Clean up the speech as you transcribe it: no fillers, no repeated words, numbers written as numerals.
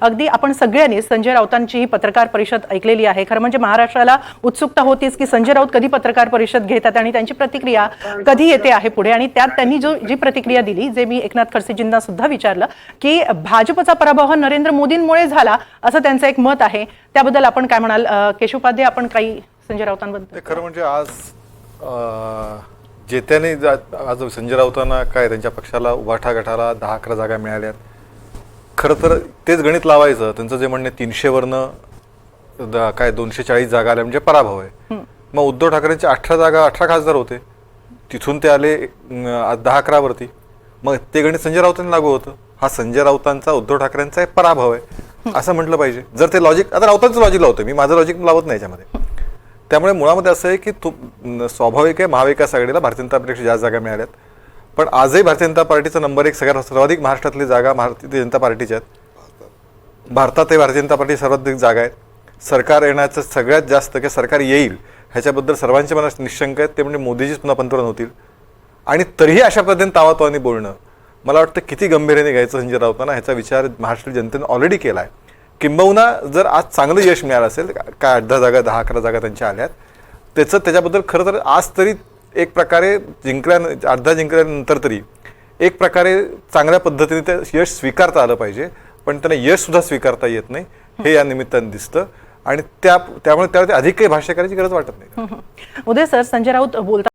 अगदी आपण सगळ्यांनी संजय राऊतांची ही पत्रकार परिषद ऐकलेली आहे। खरं म्हणजे महाराष्ट्राला उत्सुकता होतीच की संजय राऊत कधी पत्रकार परिषद घेतात आणि त्यांची प्रतिक्रिया कधी येते आहे पुढे। आणि त्यात त्यांनी जी प्रतिक्रिया दिली, जे मी एकनाथ खडसेजींना सुद्धा विचारलं की भाजपचा पराभव नरेंद्र मोदींमुळे झाला असं त्यांचं एक मत आहे। त्याबद्दल आपण काय म्हणाल केशव उपाध्ये? आपण काही संजय राऊतांबद्दल? खरं म्हणजे आज जेत्याने आज संजय राऊतांना काय त्यांच्या पक्षाला उभाठा गटाला 10-11 जागा मिळाल्यात। खरं तर तेच गणित लावायचं, त्यांचं जे म्हणणे 300 वरनं काय 240 जागा आल्या म्हणजे पराभव आहे। मग उद्धव ठाकरेंचे 18 खासदार होते, तिथून ते आले 10-11 वरती, मग ते गणित संजय राऊतांना लागू होतं। हा संजय राऊतांचा उद्धव ठाकरेंचा एक पराभव आहे असं म्हटलं पाहिजे। जर ते लॉजिक, आता राऊतांचं लॉजिक लावतोय मी, माझं लॉजिक लावत नाही याच्यामध्ये। त्यामुळे मुळामध्ये असं आहे की स्वाभाविक आहे महाविकास आघाडीला भारतीय जनता पार्टीपेक्षा जास्त जागा मिळाल्यात, पण आजही भारतीय जनता पार्टीचा नंबर 1 सर्वाधिक महाराष्ट्रातली जागा भारतीय जनता पार्टीच्या आहेत। भारतात भारतीय जनता पार्टी सर्वाधिक जागा आहेत। सरकार येण्याचं सगळ्यात जास्त की सरकार येईल ह्याच्याबद्दल सर्वांच्या मनात निशंक आहेत, ते म्हणजे मोदीजीच पुन्हा पंतप्रधान होतील। आणि तरीही अशा पद्धतीने तावातावानी बोलणं मला वाटतं किती गंभीर्याने घ्यायचं संजय राऊतांना ह्याचा विचार महाराष्ट्र जनतेने ऑलरेडी केला आहे। किंबहुना जर आज चांगलं यश मिळालं असेल, काय 8-10 जागा 10-11 जागा त्यांच्या आल्यात, त्याच्याबद्दल खरं तर आज तरी एक प्रकारे 8-10 जिंकल्यानंतर तरी एक प्रकारे चांगल्या पद्धतीने ते यश स्वीकारता आलं पाहिजे, पण त्यांना यश सुद्धा स्वीकारता येत नाही हे या निमित्ताने दिसतं। आणि त्यामुळे त्यावरती अधिक काही भाष्य करायची गरज वाटत नाही। उदय सर, संजय राऊत बोलतात